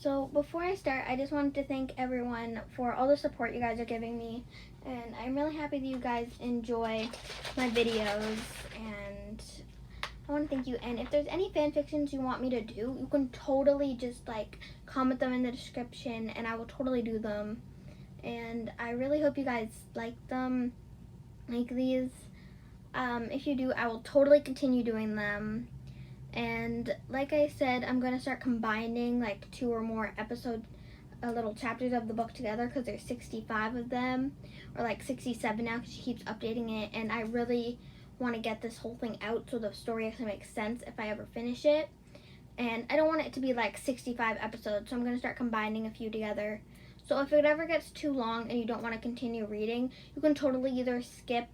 So before I start, I just wanted to thank everyone for all the support you guys are giving me, and I'm really happy that you guys enjoy my videos, and I want to thank you. And if there's any fan fictions you want me to do, you can totally just like comment them in the description, and I will totally do them. And I really hope you guys like them, like these. If you do, I will totally continue doing them. And like I said, I'm going to start combining like 2 or more episodes, little chapters of the book together, because there's 65 of them, or like 67 now because she keeps updating it. And I really want to get this whole thing out so the story actually makes sense if I ever finish it. And I don't want it to be like 65 episodes, so I'm going to start combining a few together. So if it ever gets too long and you don't want to continue reading, you can totally either skip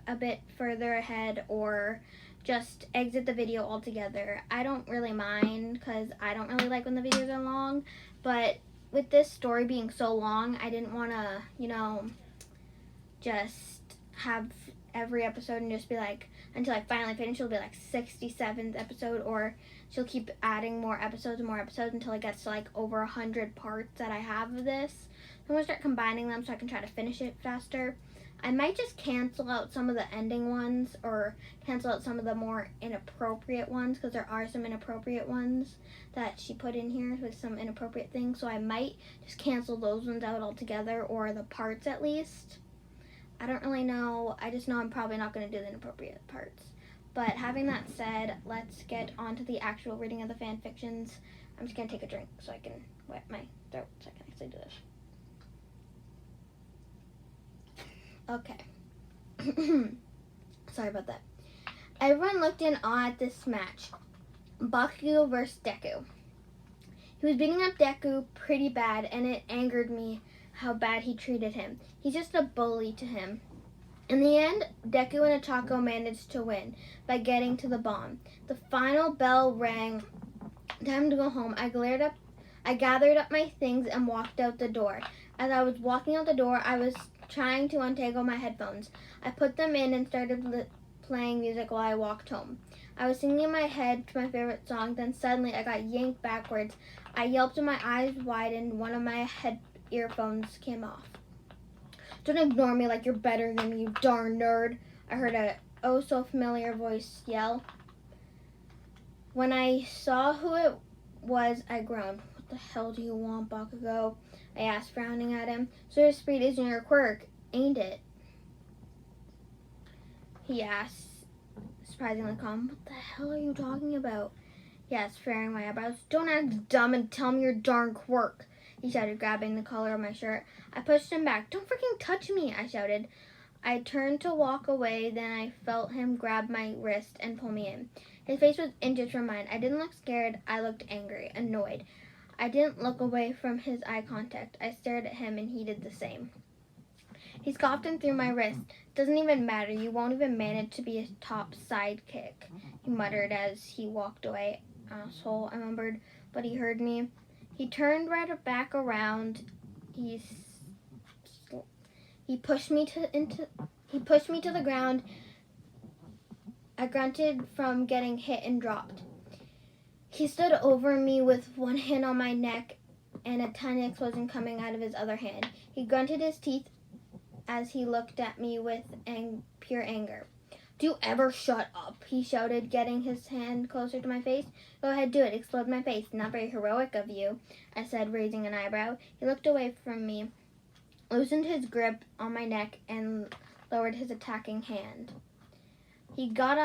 a bit further ahead or just exit the video altogether. I don't really mind because I don't really like when the videos are long, but with this story being so long, I didn't want to, just have every episode and just be like, until I finally finish, it'll be like 67th episode, or she'll keep adding more episodes and more episodes until it gets to like over 100 parts that I have of this. So I'm going to start combining them so I can try to finish it faster. I might just cancel out some of the ending ones or cancel out some of the more inappropriate ones, because there are some inappropriate ones that she put in here with some inappropriate things. So I might just cancel those ones out altogether, or the parts at least. I don't really know. I just know I'm probably not going to do the inappropriate parts. But having that said, let's get on to the actual reading of the fan fictions. I'm just going to take a drink so I can wet my throat so I can actually do this. Okay. Sorry about that. Everyone looked in awe at this match. Bakugou versus Deku. He was beating up Deku pretty bad, and it angered me how bad he treated him. He's just a bully to him. In the end, Deku and Ochako managed to win by getting to the bomb. The final bell rang. Time to go home. I gathered up my things and walked out the door. As I was walking out the door, I was trying to untangle my headphones. I put them in and started playing music while I walked home. I was singing in my head to my favorite song, then suddenly I got yanked backwards. I yelped and my eyes widened. One of my earphones came off. Don't ignore me like you're better than me, you darn nerd, I heard a oh-so-familiar voice yell. When I saw who it was, I groaned. What the hell do you want, Bakugou? I asked, frowning at him. Surge speed isn't your quirk, ain't it? He asked, surprisingly calm. What the hell are you talking about? He asked, furrowing my eyebrows. Don't act dumb and tell me your darn quirk, he shouted, grabbing the collar of my shirt. I pushed him back. Don't freaking touch me, I shouted. I turned to walk away, then I felt him grab my wrist and pull me in. His face was inches from mine. I didn't look scared. I looked angry, annoyed. I didn't look away from his eye contact. I stared at him, and he did the same. He scoffed and threw my wrist. Doesn't even matter. You won't even manage to be a top sidekick, he muttered as he walked away. Asshole, I mumbled, but he heard me. He turned right back around. He pushed me to the ground. I grunted from getting hit and dropped. He stood over me with one hand on my neck and a tiny explosion coming out of his other hand. He grunted his teeth as he looked at me with pure anger. Do you ever shut up? He shouted, getting his hand closer to my face. Go ahead, do it. Explode my face. Not very heroic of you, I said, raising an eyebrow. He looked away from me, loosened his grip on my neck, and lowered his attacking hand. He got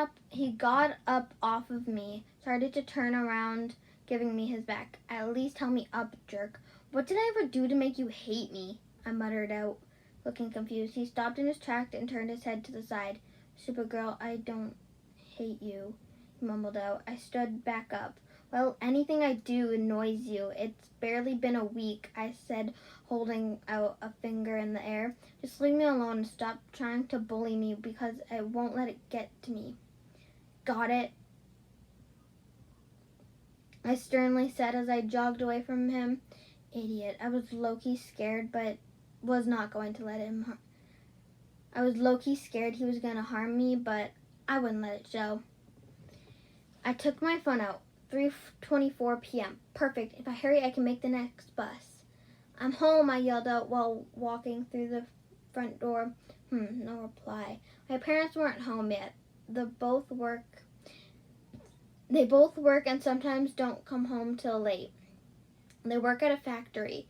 up off of me, started to turn around, giving me his back. At least tell me up, jerk. What did I ever do to make you hate me? I muttered out, looking confused. He stopped in his tracks and turned his head to the side. Supergirl, I don't hate you, he mumbled out. I stood back up. Well, anything I do annoys you. It's barely been a week, I said, holding out a finger in the air. Just leave me alone and stop trying to bully me, because I won't let it get to me. Got it? I sternly said as I jogged away from him. Idiot. I was low-key scared, but was not going to let him I was low-key scared he was going to harm me, but I wouldn't let it show. I took my phone out. 3:24 p.m. Perfect. If I hurry, I can make the next bus. I'm home, I yelled out while walking through the front door. No reply. My parents weren't home yet. They both work and sometimes don't come home till late. They work at a factory.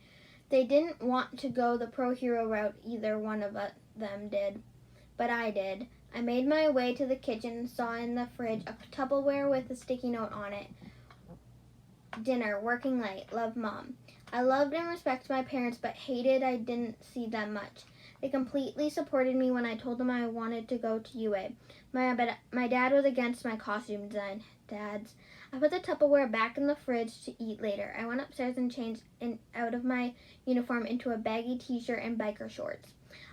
They didn't want to go the pro hero route, either one of them did. But I did. I made my way to the kitchen and saw in the fridge a Tupperware with a sticky note on it. Dinner, working late, love Mom. I loved and respected my parents, but hated I didn't see them much. They completely supported me when I told them I wanted to go to UA. My dad was against my costume design. I put the Tupperware back in the fridge to eat later. I went upstairs and changed out of my uniform into a baggy t-shirt and biker shorts.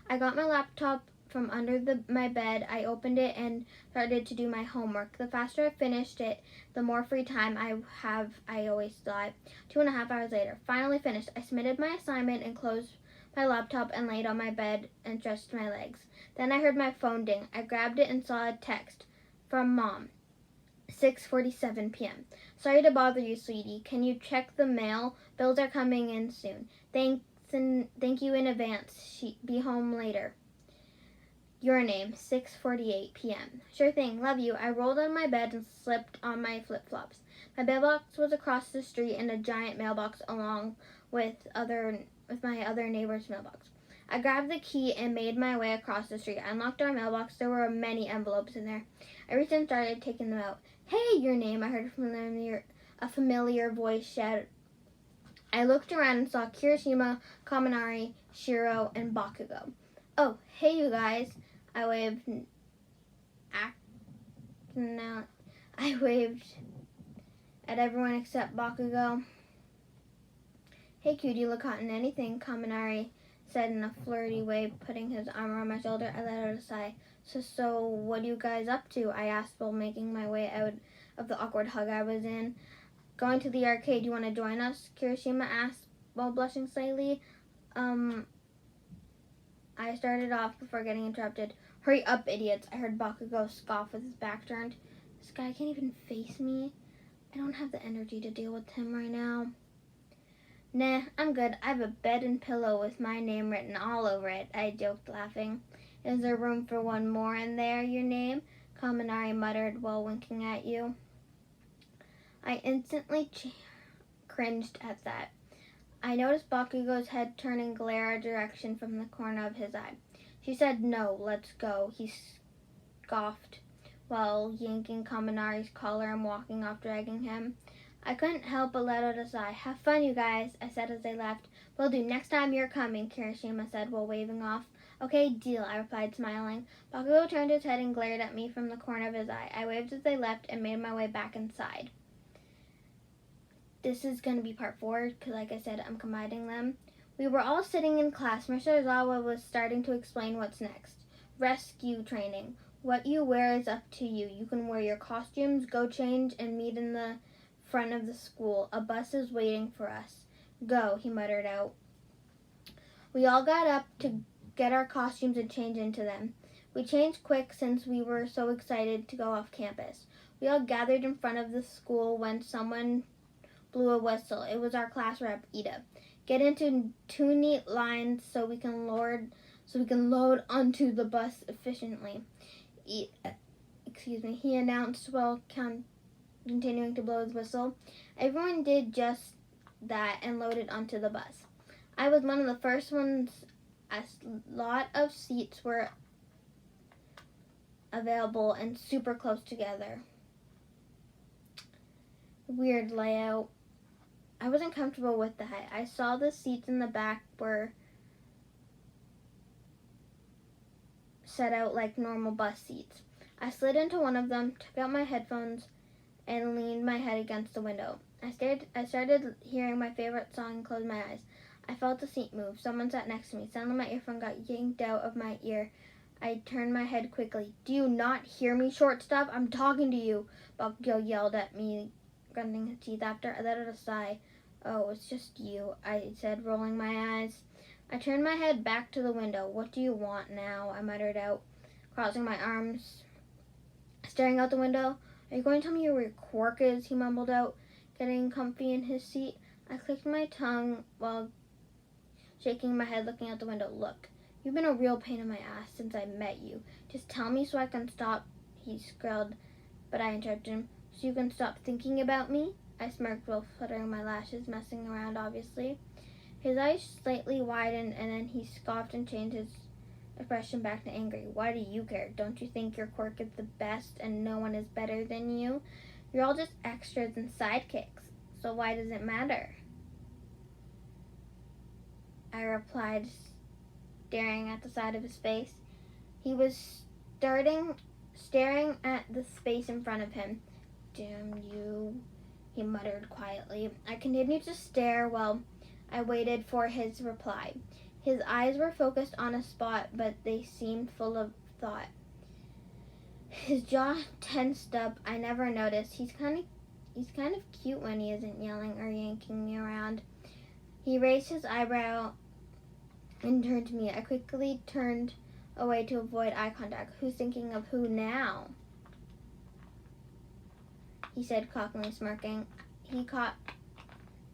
I got my laptop from under my bed. I opened it and started to do my homework. The faster I finished it, the more free time I have, I always thought. 2.5 hours later, finally finished. I submitted my assignment and closed my laptop and laid on my bed and stretched my legs. Then I heard my phone ding. I grabbed it and saw a text from Mom. 6:47 p.m. Sorry to bother you, sweetie. Can you check the mail? Bills are coming in soon. Thank you in advance. Be home later. Your name, 6:48 p.m. Sure thing, love you. I rolled on my bed and slipped on my flip-flops. My mailbox was across the street in a giant mailbox along with my other neighbor's mailbox. I grabbed the key and made my way across the street. I unlocked our mailbox. There were many envelopes in there. I reached and started taking them out. Hey, your name, I heard a familiar voice shout. I looked around and saw Kirishima, Kaminari, Shiro, and Bakugou. Oh, hey, you guys. I waved at everyone except Bakugou. Hey, cutie, look hot in anything, Kaminari said in a flirty way, putting his arm around my shoulder. I let out a sigh. So what are you guys up to? I asked while making my way out of the awkward hug I was in. Going to the arcade. You want to join us? Kirishima asked while blushing slightly. I started off before getting interrupted. Hurry up, idiots. I heard Bakugou scoff with his back turned. This guy can't even face me. I don't have the energy to deal with him right now. Nah, I'm good. I have a bed and pillow with my name written all over it, I joked, laughing. Is there room for one more in there, your name? Kaminari muttered while winking at you. I instantly cringed at that. I noticed Bakugou's head turn and glare our direction from the corner of his eye. She said, no, let's go, he scoffed while yanking Kaminari's collar and walking off, dragging him. I couldn't help but let out a sigh. Have fun, you guys, I said as they left. Will do. Next time you're coming, Kirishima said while waving off. Okay, deal, I replied, smiling. Bakugou turned his head and glared at me from the corner of his eye. I waved as they left and made my way back inside. This is going to be part 4, because like I said, I'm combining them. We were all sitting in class. Mr. Ozawa was starting to explain what's next. Rescue training. What you wear is up to you. You can wear your costumes, go change, and meet in the front of the school. A bus is waiting for us. Go, he muttered out. We all got up to get our costumes and change into them. We changed quick since we were so excited to go off campus. We all gathered in front of the school when someone blew a whistle. It was our class rep, Ida. Get into 2 neat lines so we can load onto the bus efficiently. He announced while continuing to blow his whistle. Everyone did just that and loaded onto the bus. I was one of the first ones. A lot of seats were available and super close together. Weird layout. I wasn't comfortable with the height. I saw the seats in the back were set out like normal bus seats. I slid into one of them, took out my headphones, and leaned my head against the window. I started hearing my favorite song and closed my eyes. I felt the seat move. Someone sat next to me. Suddenly my earphone got yanked out of my ear. I turned my head quickly. Do you not hear me, short stuff? I'm talking to you, Bakugou yelled at me, grunting his teeth. After I let out a sigh. Oh, it's just you, I said, rolling my eyes. I turned my head back to the window. What do you want now? I muttered out, crossing my arms, staring out the window. Are you going to tell me where your quirk is? He mumbled out, getting comfy in his seat. I clicked my tongue while shaking my head, looking out the window. Look, you've been a real pain in my ass since I met you. Just tell me so I can stop, he squealed, but I interrupted him. So you can stop thinking about me? I smirked while fluttering my lashes, messing around, obviously. His eyes slightly widened, and then he scoffed and changed his expression back to angry. Why do you care? Don't you think your quirk is the best and no one is better than you? You're all just extras and sidekicks. So why does it matter? I replied, staring at the side of his face. He was staring at the space in front of him. Damn you, he muttered quietly. I continued to stare while I waited for his reply. His eyes were focused on a spot, but they seemed full of thought. His jaw tensed up. I never noticed. He's kind of cute when he isn't yelling or yanking me around. He raised his eyebrow and turned to me. I quickly turned away to avoid eye contact. Who's thinking of who now? He said, cockily smirking. He caught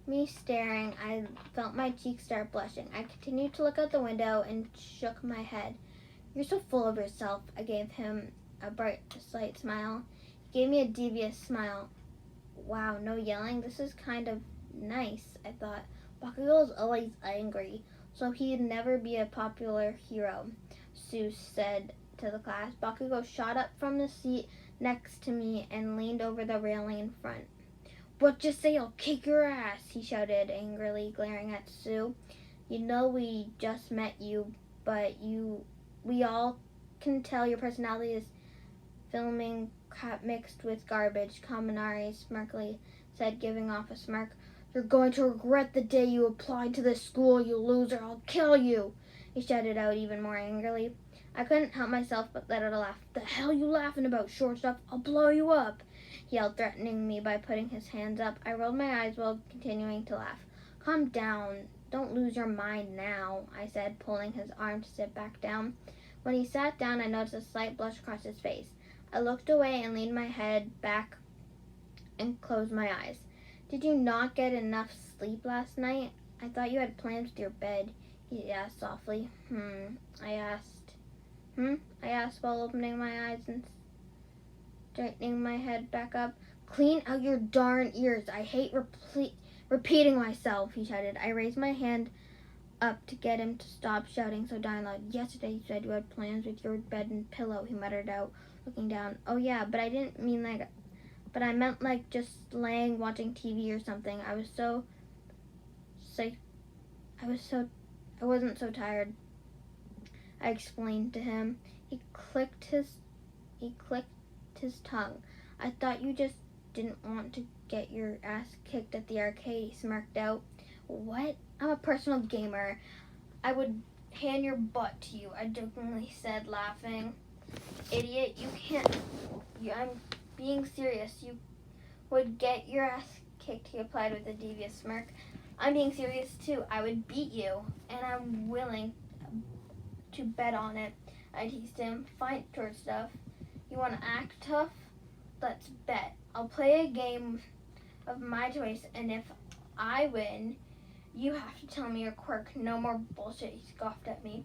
me staring. I felt my cheeks start blushing. I continued to look out the window and shook my head. You're so full of yourself. I gave him a bright, slight smile. He gave me a devious smile. Wow, no yelling? This is kind of nice, I thought. Bakugou is always angry, so he'd never be a popular hero, Sue said to the class. Bakugou shot up from the seat next to me and leaned over the railing in front. What you say? I'll kick your ass, he shouted angrily, glaring at Sue. You know we just met you, but we all can tell your personality is filming crap mixed with garbage, Kaminari smirkily said, giving off a smirk. You're going to regret the day you applied to this school, you loser. I'll kill you, he shouted out even more angrily. I couldn't help myself but let out a laugh. The hell you laughing about, short stuff? I'll blow you up, he yelled, threatening me by putting his hands up. I rolled my eyes while continuing to laugh. Calm down. Don't lose your mind now, I said, pulling his arm to sit back down. When he sat down, I noticed a slight blush across his face. I looked away and leaned my head back and closed my eyes. Did you not get enough sleep last night? I thought you had plans with your bed, he asked softly. I asked while opening my eyes and straightening my head back up. Clean out your darn ears. I hate repeating myself, he shouted. I raised my hand up to get him to stop shouting so darn loud. Yesterday you said you had plans with your bed and pillow, he muttered out, looking down. Oh yeah, but I didn't mean like, but I meant like just laying watching TV or something. I wasn't so tired, I explained to him. He clicked his tongue. I thought you just didn't want to get your ass kicked at the arcade, he smirked out. What? I'm a personal gamer. I would hand your butt to you, I jokingly said, laughing. Idiot, you can't. I'm being serious. You would get your ass kicked, he replied with a devious smirk. I'm being serious too. I would beat you, and I'm willing to bet on it, I teased him. Fine, short stuff. You want to act tough? Let's bet. I'll play a game of my choice, and if I win, you have to tell me your quirk. No more bullshit, he scoffed at me.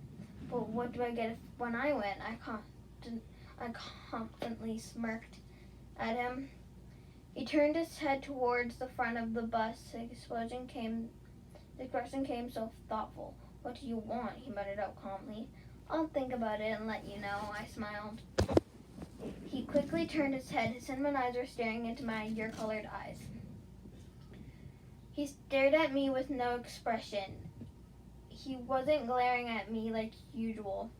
But what do I get when I win? I confidently smirked at him. He turned his head towards the front of the bus. The expression came so thoughtful. What do you want? He muttered out calmly. I'll think about it and let you know, I smiled. He quickly turned his head. His cinnamon eyes were staring into my ear-colored eyes. He stared at me with no expression. He wasn't glaring at me like usual.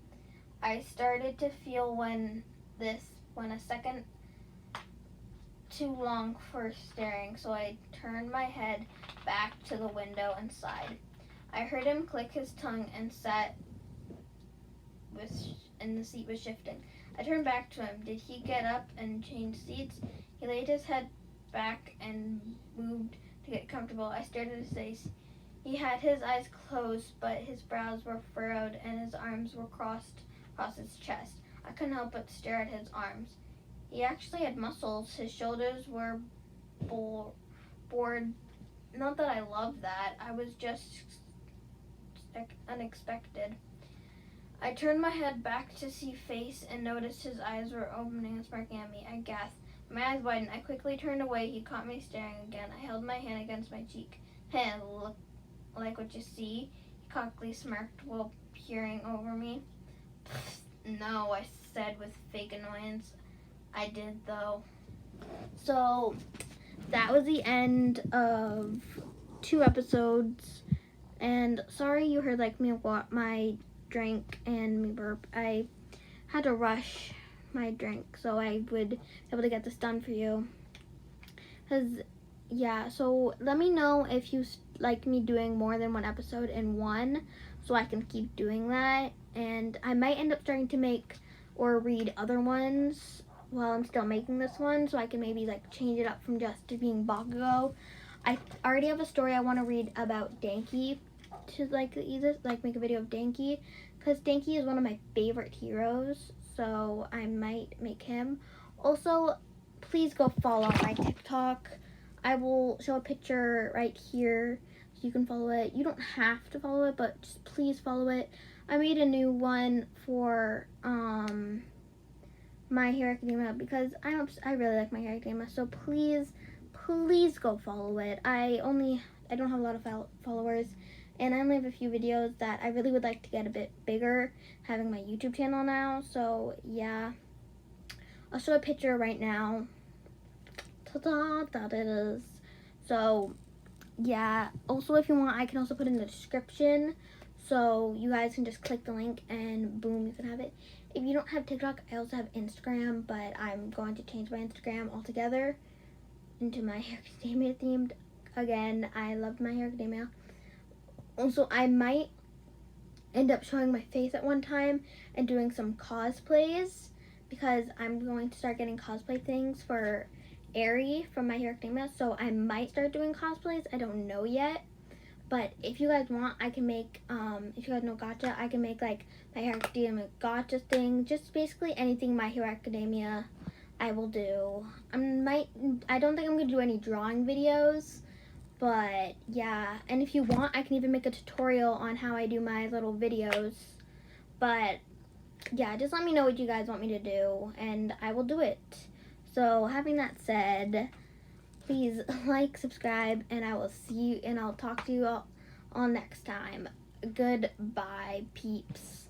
I started to feel when a second too long for staring, so I turned my head back to the window and sighed. I heard him click his tongue and the seat was shifting. I turned back to him. Did he get up and change seats? He laid his head back and moved to get comfortable. I stared at his face. He had his eyes closed, but his brows were furrowed and his arms were crossed across his chest. I couldn't help but stare at his arms. He actually had muscles. His shoulders were bored. Not that I love that. I was just unexpected. I turned my head back to see face and noticed his eyes were opening and sparking at me. I gasped. My eyes widened. I quickly turned away. He caught me staring again. I held my hand against my cheek. Hey, look like what you see? He cockily smirked while peering over me. No, I said with fake annoyance. I did, though. So, that was the end of 2 episodes. And sorry you heard like me what my drink and me burp. I had to rush my drink so I would be able to get this done for you. Cause yeah, so let me know if you like me doing more than 1 episode in one, so I can keep doing that. And I might end up starting to make or read other ones while I'm still making this one, so I can maybe like change it up from just being Bakugou. I already have a story I want to read about Danky to like either like make a video of Danky, because Danky is one of my favorite heroes, so I might make him. Also, please go follow my TikTok. I will show a picture right here so you can follow it. You don't have to follow it, but just please follow it. I made a new one for My Hero Academia because I really like My Hero Academia, so please go follow it. I don't have a lot of followers, and I only have a few videos that I really would like to get a bit bigger, having my YouTube channel now. So yeah, I'll show a picture right now. Ta-da, that it is. So yeah, also if you want, I can also put in the description, so you guys can just click the link and boom, you can have it. If you don't have TikTok, I also have Instagram, but I'm going to change my Instagram altogether into My Hero Academia themed. Again, I love My Hero Academia. Also, I might end up showing my face at one time and doing some cosplays, because I'm going to start getting cosplay things for Aerie from My Hero Academia, so I might start doing cosplays. I don't know yet, but if you guys want, I can make, if you guys know gacha, I can make like My Hero Academia gacha thing, just basically anything My Hero Academia I will do. I don't think I'm going to do any drawing videos, but yeah, and if you want, I can even make a tutorial on how I do my little videos. But yeah, just let me know what you guys want me to do, and I will do it. So having that said, please like, subscribe, and I will see you, and I'll talk to you all next time. Goodbye, peeps.